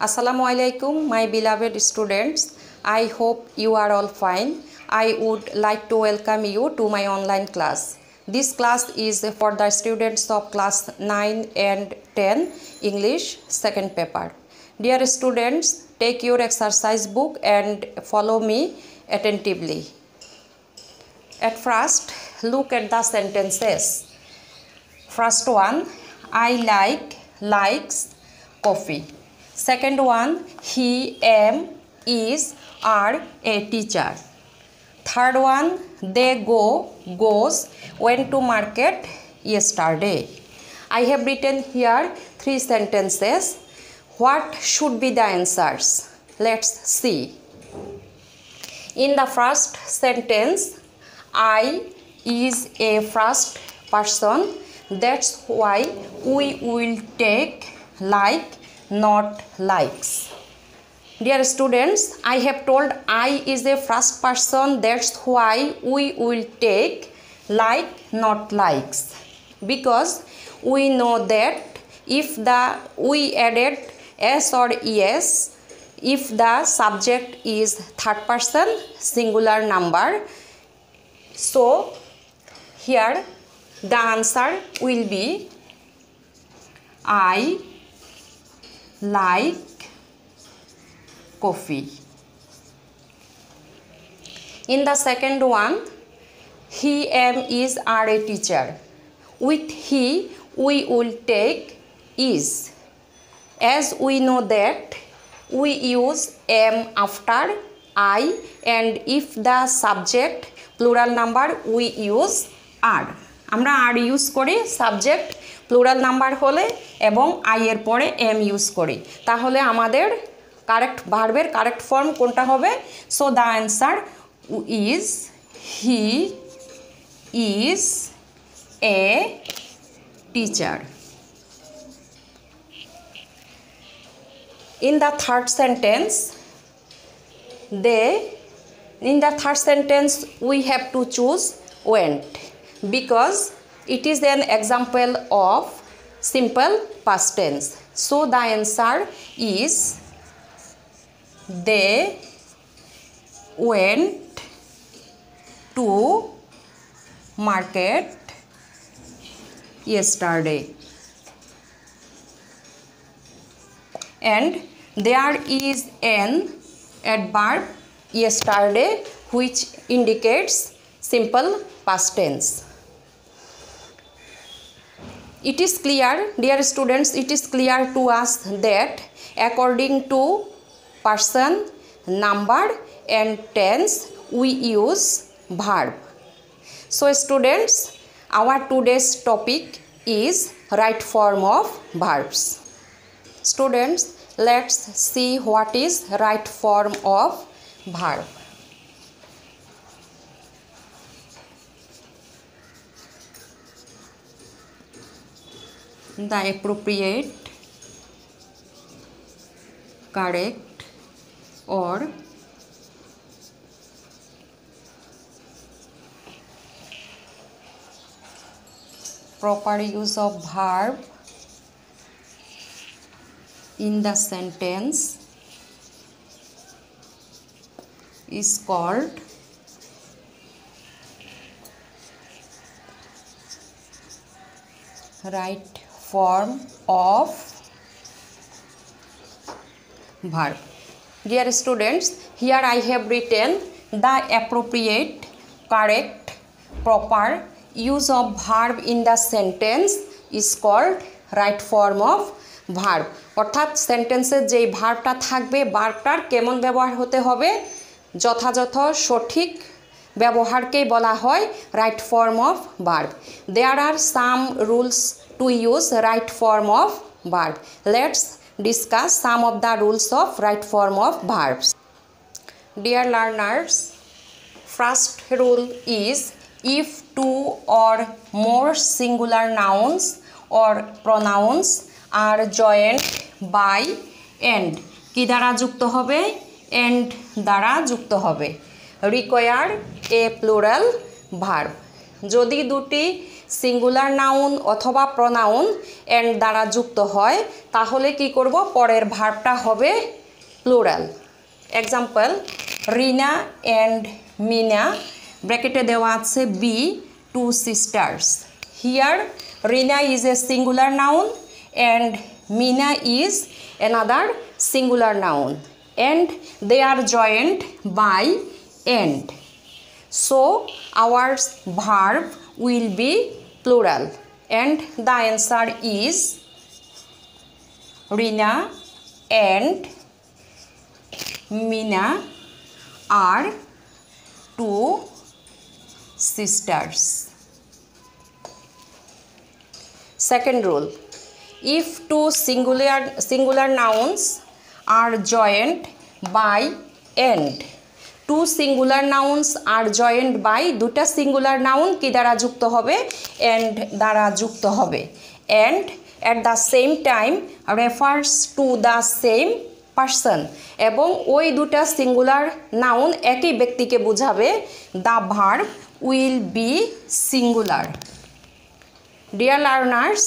Assalamu alaikum, my beloved students. I hope you are all fine. I would like to welcome you to my online class. This class is for the students of class 9 and 10 English second paper. Dear students, take your exercise book and follow me attentively. At first, look at the sentences. First one, I likes coffee. Second one, he, is, are a teacher. Third one, they goes, went to market yesterday. I have written here 3 sentences. What should be the answers? Let's see. In the first sentence, I is a first person. That's why we will take like, not likes. Dear students, I have told I is a first person. That's why we will take like, not likes. Because we know that if we added s or es, if the subject is third person singular number, so here the answer will be I like coffee. In the second one, he, is, are a teacher. With he, we will take is. As we know that we use am after I, and if the subject plural number we use are. আমরা আর use করি subject plural number হলে এবং I এর পরে M use করি, তাহলে আমাদের correct ভার্বের কারেক্ট ফর্ম কোনটা হবে? So the answer is he is a teacher. In the third sentence, we have to choose went, because it is an example of simple past tense. So the answer is they went to market yesterday. And there is an adverb yesterday which indicates simple past tense. It is clear, dear students, it is clear to us that according to person, number and tense we use verb. So students, our today's topic is right form of verbs. Students, let's see what is right form of verb. The appropriate, correct or proper use of verb in the sentence is called right form of verb. Dear students, here I have written the appropriate, correct, proper use of verb in the sentence is called right form of verb. অর্থাৎ সেন্টেন্সের যেই ভার্বটা থাকবে ভার্বটার কেমন ব্যবহার হতে হবে, যথাযথ সঠিক ব্যবহারকেই বলা হয় right form of verb. There are some rules to use right form of verb. Let's discuss some of the rules of right form of verbs. Dear learners, first rule is if two or more singular nouns or pronouns are joined by and, কি দ্বারা যুক্ত হবে? and দ্বারা যুক্ত হবে। require a plural verb, যদি দুটি singular noun অথবা প্রনাউন এন্ড দ্বারা যুক্ত হয় তাহলে কি করব পরের ভার্বটা হবে plural example Rina and Mina ব্র্যাকেটে দেওয়া আছে be two sisters here Rina is a singular noun and Mina is another singular noun and they are joined by and. So our verb will be plural and the answer is Rina and Mina are two sisters. Second rule. If two singular nouns are joined by and two singular nouns are joined by দুটা singular noun কি দ্বারা যুক্ত হবে and দ্বারা যুক্ত হবে and at the same time refers to the same person এবং ওই দুটা singular noun একই ব্যক্তিকে বোঝাবে the verb will be singular. Dear learners,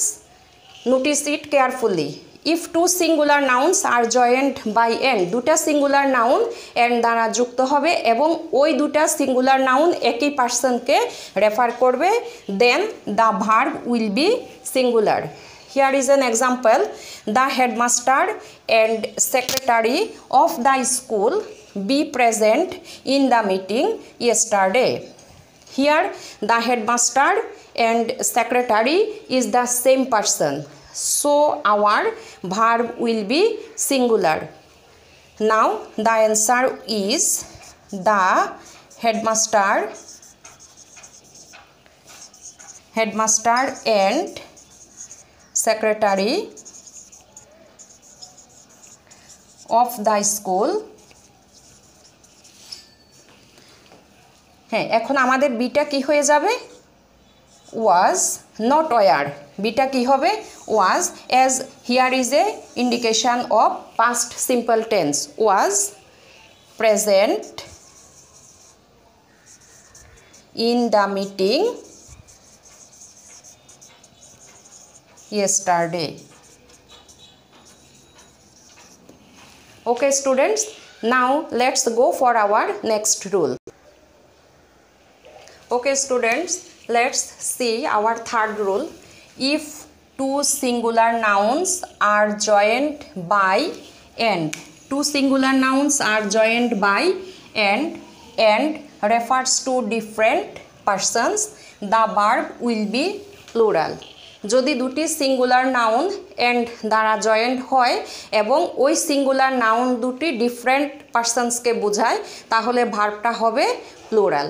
notice it carefully. If two singular nouns are joined by and দুটা singular noun and দ্বারা যুক্ত হবে এবং ওই দুটা singular noun একই পারসনকে রেফার করবে then the verb will be singular. Here is an example. The headmaster and secretary of the school be present in the meeting yesterday. Here the headmaster and secretary is the same person. So our verb will be singular. Now the answer is the headmaster and secretary of the school. হ্যাঁ এখন আমাদের beta কি হয়ে যাবে was not were beta কি হবে was as here is a indication of past simple tense was present in the meeting yesterday. Okay students, now let's go for our next rule. Okay students, let's see our third rule. If two singular nouns are joined by and two singular nouns are joined by and refers to different persons the verb will be plural. যদি দুটি singular noun and দ্বারা joint হয় এবং ওই singular noun দুটি different পারসনসকে বোঝায় তাহলে ভার্বটা হবে plural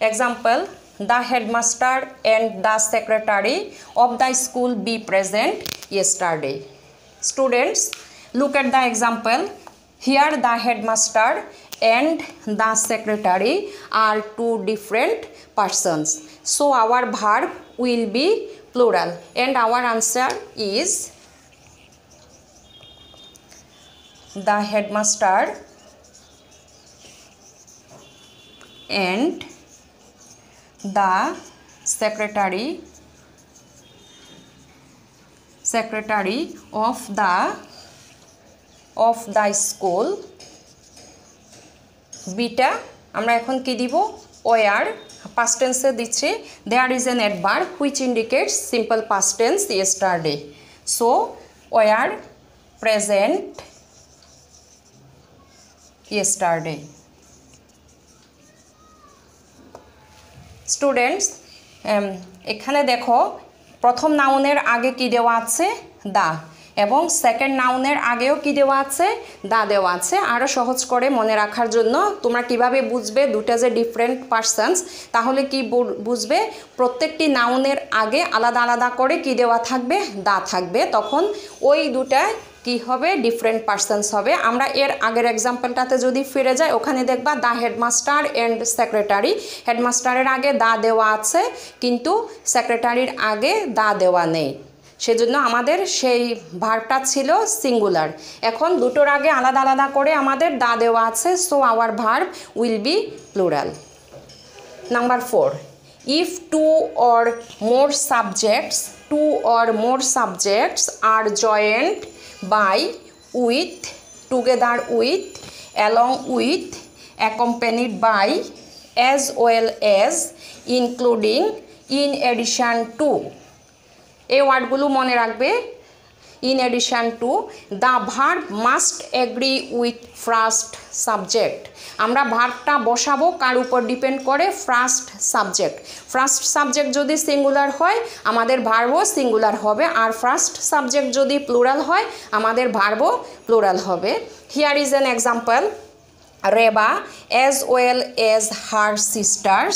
example The headmaster and the secretary of the school be present yesterday. Students, look at the example. Here the headmaster and the secretary are two different persons. So our verb will be plural and our answer is the headmaster and the secretary of the school beta আমরা এখন কি দিব were past tense এ দিচ্ছি there is an adverb which indicates simple past tense yesterday so were present yesterday. Students এখানে দেখো প্রথম নাউনের আগে কি দেওয়া আছে দা এবং সেকেন্ড নাউনের আগেও কি দেওয়া আছে দা দেওয়া আছে আরো সহজ করে মনে রাখার জন্য তোমরা কিভাবে বুঝবে দুটো যে ডিফারেন্ট পারসনস তাহলে কি বুঝবে প্রত্যেকটি নাউনের আগে আলাদা আলাদা করে কি দেওয়া থাকবে দা থাকবে তখন ওই দুটা কি হবে ডিফারেন্ট পারসনস হবে আমরা এর আগের एग्जांपलটাতে যদি ফিরে যাই ওখানে দেখবা দা হেডমাস্টার এন্ড সেক্রেটারি হেডমাস্টারের আগে দা দেওয়া আছে কিন্তু সেক্রেটারির আগে দা দেওয়া নেই সেজন্য আমাদের সেই ভার্বটা ছিল সিঙ্গুলার এখন দুটোর আগে আলাদা আলাদা করে আমাদের দা দেওয়া আছে so our verb will be plural number 4 if two or more subjects are joined by, with, together with, along with, accompanied by, as well as, including, in addition to, এই ওয়ার্ডগুলো মনে রাখবে। In addition to, the verb must agree with first subject, আমরা ভার্বটা বসাবো কার উপর depend করে, first subject যদি singular হয় আমাদের ভার্বও সিঙ্গুলার হবে, আর ফার্স্ট সাবজেক্ট যদি প্লুরাল হয় আমাদের ভার্বও প্লুরাল হবে। Here is an example, Reba as well as her sisters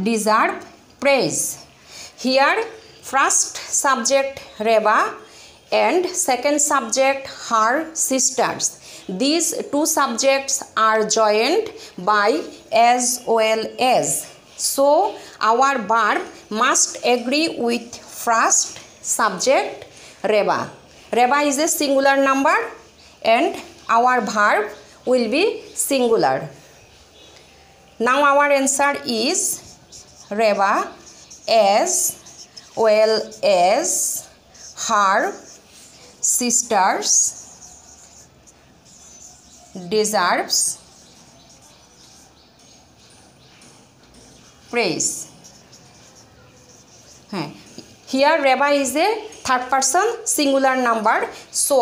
deserve praise. Here first subject Reba and second subject her sisters. These two subjects are joined by as well as. So our verb must agree with first subject Reba. Reba is a singular number and our verb will be singular. Now our answer is Reba as well as her sisters deserves praise. Here Reba is a third person singular number, so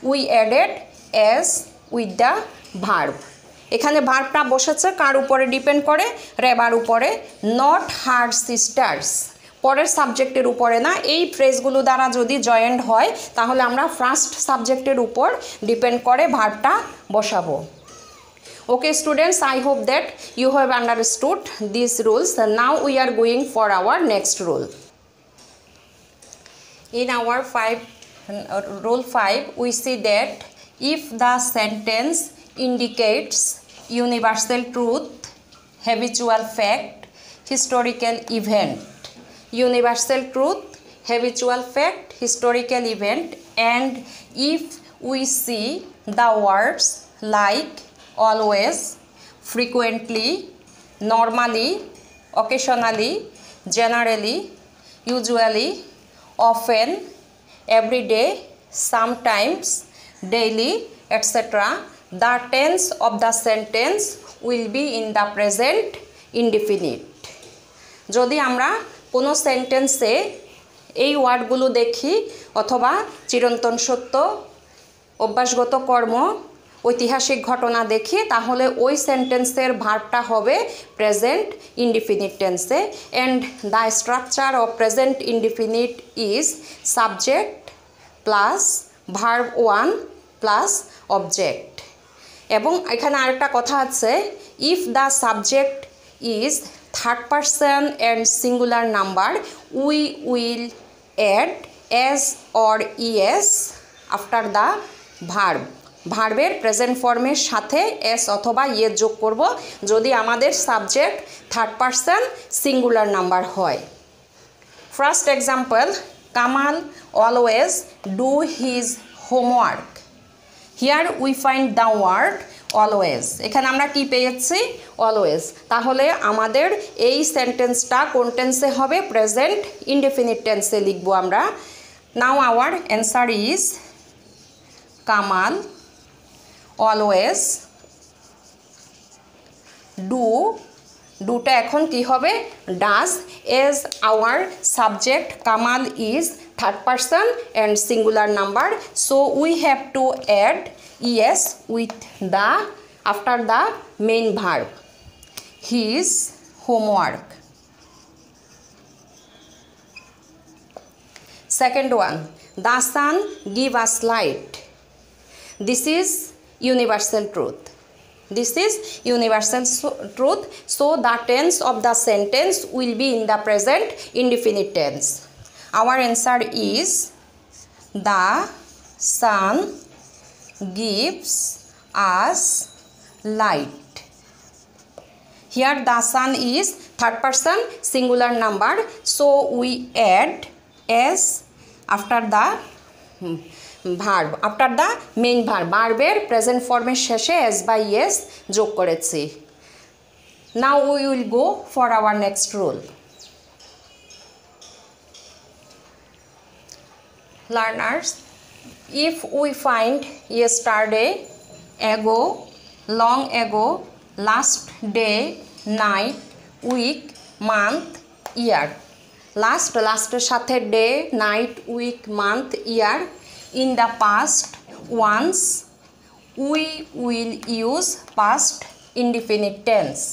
we added as with the verb. এখানে ভার্বটা বসেছে কার উপরে depend করে, রেবার উপরে, not her sisters, পরের সাবজেক্টের উপরে না। এই ফ্রেজগুলো দ্বারা যদি জয়েন্ট হয় তাহলে আমরা ফার্স্ট সাবজেক্টের উপর ডিপেন্ড করে ভার্বটা বসাবো। Okay students, I hope that you have understood these rules. Now we are going for our next rule. In our rule 5 we see that if the sentence indicates universal truth, habitual fact, historical event, universal truth, habitual fact, historical event, and if we see the words like always, frequently, normally, occasionally, generally, usually, often, every day, sometimes, daily, etc., the tense of the sentence will be in the present indefinite. যদি আমরা কোনো সেন্টেন্সে এই ওয়ার্ডগুলো দেখি অথবা চিরন্তন সত্য, অভ্যাসগত কর্ম, ঐতিহাসিক ঘটনা দেখি তাহলে ওই সেন্টেন্সের ভার্বটা হবে প্রেজেন্ট ইনডিফিনিট টেন্সে, and the structure of present indefinite is subject plus verb 1 plus object. এবং এখানে আরেকটা কথা আছে, if the subject is third person and singular number we will add S or ES after the verb. ভার্বের present ফর্মের সাথে S অথবা ইয়ে যোগ করব যদি আমাদের subject third person singular number হয়। First example, Kamal always do his homework. Here we find the word always. এখানে আমরা কি পেয়েছি? অলওয়েজ। তাহলে আমাদের এই সেন্টেন্সটা কোন টেন্সে হবে? প্রেজেন্ট ইনডেফিনিট টেন্সে লিখব আমরা। Now our answer is Kamal always ডুটা এখন কি হবে? Does. As our subject Kamal is third person and singular number, so we have to add ES with the after the main verb, his homework. Second one, the sun give us light. This is universal truth. This is universal truth. So the tense of the sentence will be in the present indefinite tense. Our answer is the sun gives us light. Here the sun is third person singular number, so we add s after the verb, after the main verb. ভার্বের present ফর্মের শেষে S by S যোগ করেছি। Now we will go for our next rule. Learners, if we find yesterday, ago, long ago, last day, night, week, month, year. Last সাথে day, night, week, month, year. In the past, once, we will use past indefinite tense.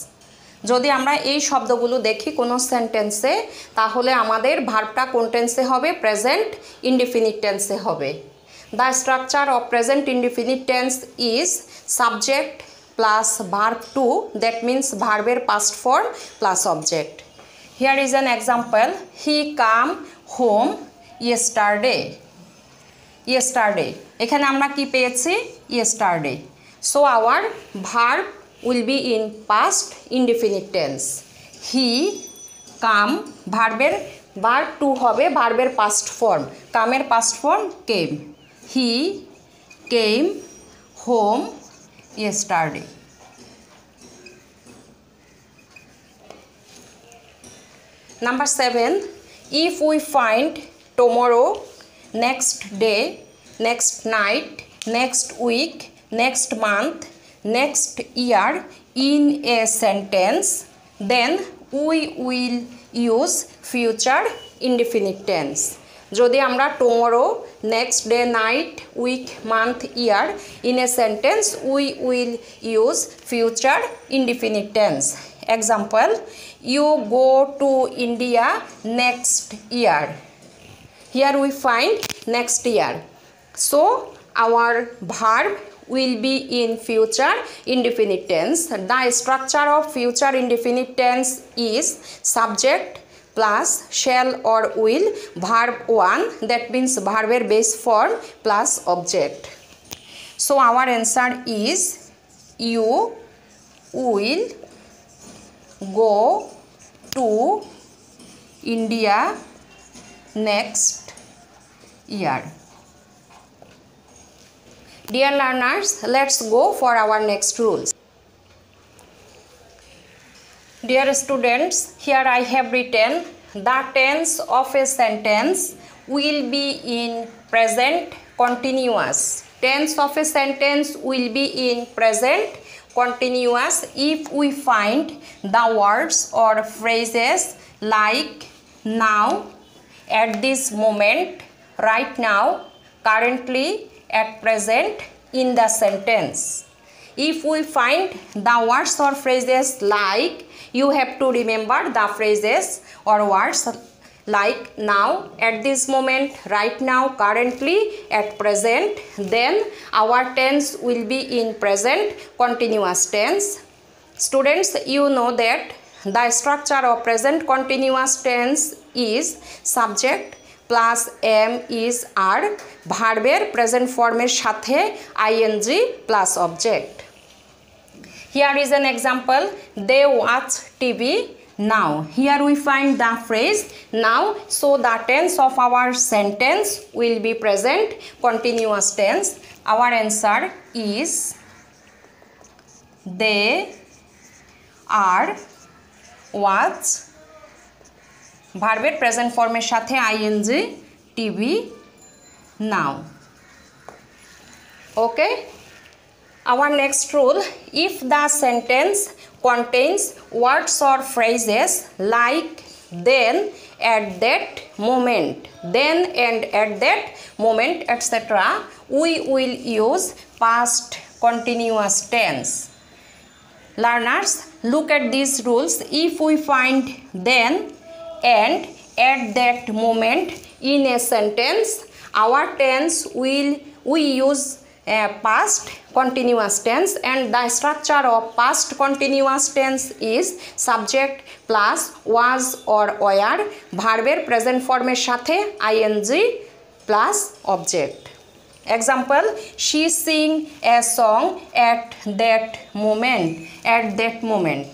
যদি আমরা এই শব্দগুলো দেখি কোনো সেন্টেন্সে তাহলে আমাদের ভার্বটা কোন টেন্সে হবে? প্রেজেন্ট ইনডিফিনিট টেন্সে হবে। The structure of present indefinite tense is subject plus verb two, that means ভার্বের past form plus object. Here is an example, he come home yesterday. Yesterday এখানে আমরা কি পেয়েছি? Yesterday. So our verb will be in past indefinite tense. He come, ভার্বের verb to হবে ভার্বের past form, কামের past form came. He came home yesterday. Number 7, if we find tomorrow, next day, next night, next week, next month, next year in a sentence, then we will use future indefinite tense. যদি আমরা tomorrow, next day, night, week, month, year in a sentence, we will use future indefinite tense. Example, you go to India next year. Here we find next year. So our verb will be in future indefinite tense. The structure of future indefinite tense is subject plus shall or will, verb 1, that means verb base form plus object. So our answer is you will go to India next year. Dear learners, let's go for our next rules. Dear students, here I have written the tense of a sentence will be in present continuous. Tense of a sentence will be in present continuous if we find the words or phrases like now, at this moment, right now, currently, at present in the sentence. If we find the words or phrases like, you have to remember the phrases or words like now, at this moment, right now, currently, at present, then our tense will be in present continuous tense. Students, you know that the structure of present continuous tense is subject plus am is are, ভার্বের present ফর্মের সাথে ing plus object. Here is an example, they watch TV now. Here we find the phrase now, so the tense of our sentence will be present continuous tense. Our answer is they are watch, ভার্বের present ফর্মের সাথে ing, TV now. Okay, our next rule, if the sentence contains words or phrases like then, at that moment, then and at that moment, etc., we will use past continuous tense. Learners, look at these rules. If we find then and at that moment in a sentence, our tense we use past continuous tense, and the structure of past continuous tense is subject plus was or were, ভার্বের present ফর্মের সাথে ing plus object. Example, she sing a song at that moment, at that moment.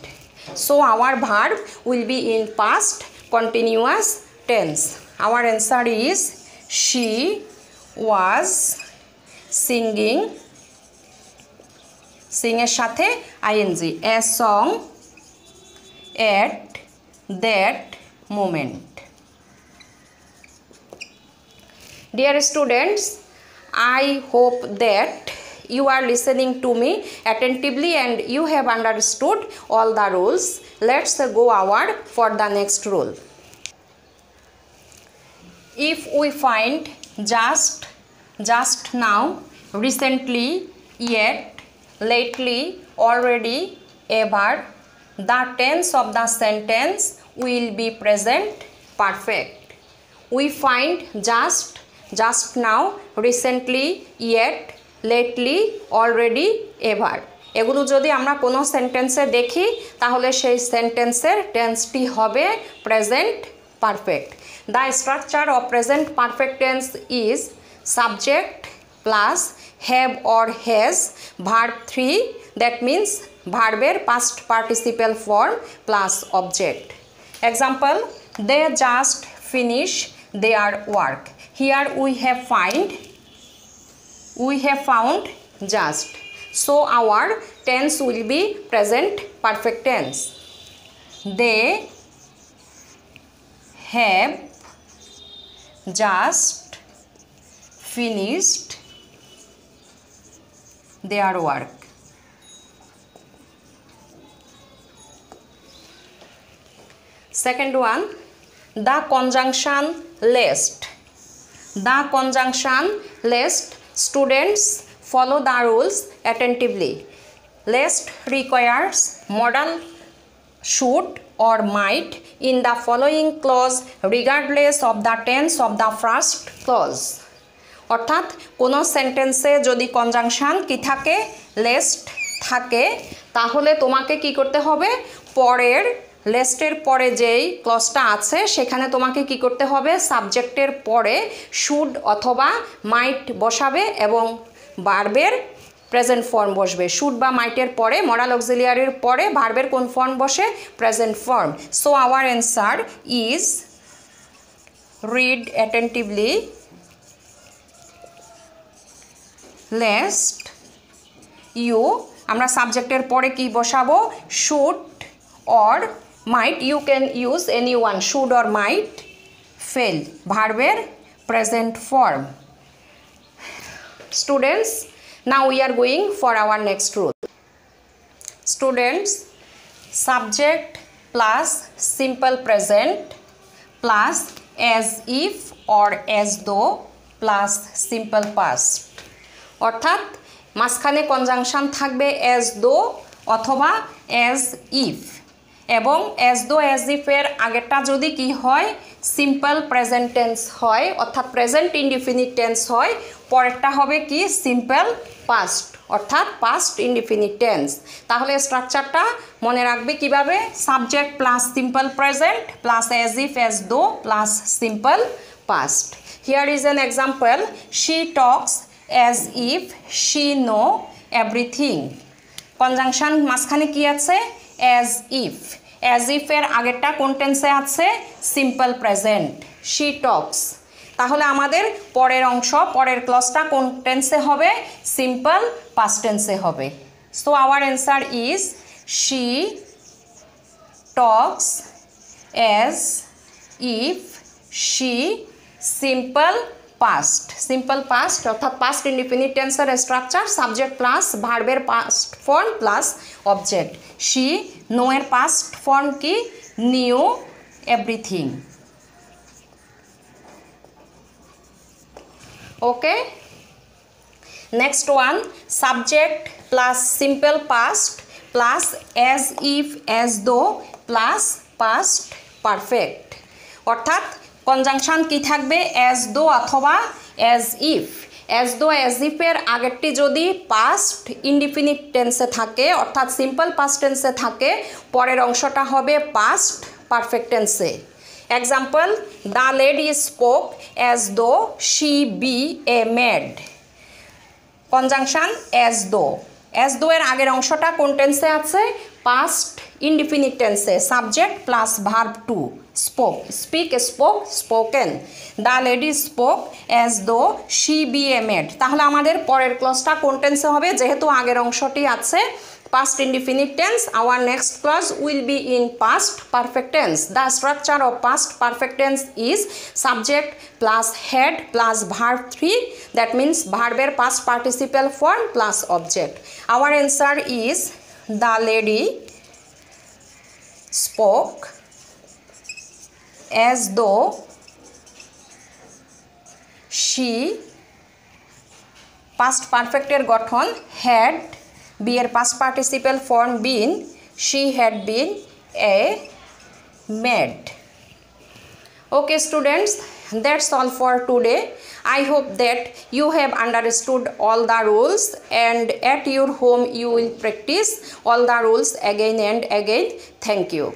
So our verb will be in past continuous tense. Our answer is she was singing, sing এর সাথে ing, a song at that moment. Dear students, I hope that you are listening to me attentively and you have understood all the rules. Let's go over for the next rule. If we find just now, recently, yet, lately, already, ever, the tense of the sentence will be present perfect. We find just now, recently, yet, lately, already, ever. এগুলো যদি আমরা কোনো সেন্টেন্সে দেখি তাহলে সেই সেন্টেন্সের টেন্সটি হবে present perfect. The structure of present perfect tense is subject plus have or has verb 3, that means verb past participle form plus object. Example, they just finish their work. Here we have found just, so our tense will be present perfect tense. They have just finished their work. Second one, the conjunction lest. The conjunction lest, students follow the rules attentively. Lest requires modal should or might in the following clause regardless of the tense of the first clause. অর্থাৎ কোনো সেন্টেন্সে যদি conjunction কি থাকে, least থাকে, তাহলে তোমাকে কি করতে হবে, পরের লেস্টের পরে যেই ক্লজটা আছে সেখানে তোমাকে কি করতে হবে, সাবজেক্টের পরে শুড অথবা মাইট বসাবে এবং ভার্বের প্রেজেন্ট ফর্ম বসবে। শুড বা মাইটের পরে মডাল অক্সিলিয়ারির পরে ভার্বের কোন ফর্ম বসে, present form. So our answer is, read attentively, lest you, আমরা সাবজেক্টের পরে কি বসাবো, should or might, you can use any one, should or might, fail, ভার্বের present form. Students, now we are going for our next rule. Students, subject plus simple present plus as if or as though plus simple past. অর্থাৎ মাঝখানে conjunction থাকবে as though অথবা as if, এবং as though as if এর আগেরটা যদি কি হয়, সিম্পল প্রেজেন্ট টেন্স হয় অর্থাৎ প্রেজেন্ট ইনডিফিনিট টেন্স হয়, পরেরটা হবে কি, সিম্পল পাস্ট অর্থাৎ পাস্ট ইনডিফিনিট টেন্স। তাহলে স্ট্রাকচারটা মনে রাখবে কিভাবে, subject plus simple present plus as if as though plus simple past. Here is an example, she talks as if she know everything. Conjunction মাঝখানে কি আছে, অ্যাজ ইফ, অ্যাজ ইফের আগেরটা কোন টেন্সে আছে, সিম্পল প্রেজেন্ট, শি টক্স। তাহলে আমাদের পরের অংশ, পরের ক্লজটা কোন টেন্সে হবে, সিম্পল পাস্ট টেন্সে হবে। So our answer is, she talks as if she, simple past, simple past অর্থাৎ পাস্ট ইনডিফিনিট টেন্সের স্ট্রাকচার সাবজেক্ট প্লাস ভার্বের past form plus object. She, know এর পাস্ট ফর্ম কি, knew everything. Okay, next one, subject plus simple past plus as if as though plus past perfect. অর্থাৎ conjunction কি থাকবে, as though অথবা as if। as though as if এর আগেরটি যদি past indefinite টেন্সে থাকে অর্থাৎ সিম্পল পাস্ট টেন্সে থাকে, পরের অংশটা হবে পাস্ট পারফেক্ট টেন্সে। Example, the lady spoke as though she be a maid. Conjunction as though. As though এর আগের অংশটা কোন টেন্সে আছে, পাস্ট ইনডিফিনিট টেন্সে, subject plus verb two, spoke, speak, spoke, spoken. The lady spoke as though she be a maid. তাহলে আমাদের পরের ক্লজটা কোন টেন্সে হবে, যেহেতু আগের অংশটি আছে past indefinite tense. Our next class will be in past perfect tense. The structure of past perfect tense is subject plus head plus verb 3. That means verb past participle form plus object. Our answer is the lady spoke as though she, past perfect er গঠন had, be এর past participle form been, she had been a maid. Okay students, that's all for today. I hope that you have understood all the rules, and at your home you will practice all the rules again and again. Thank you.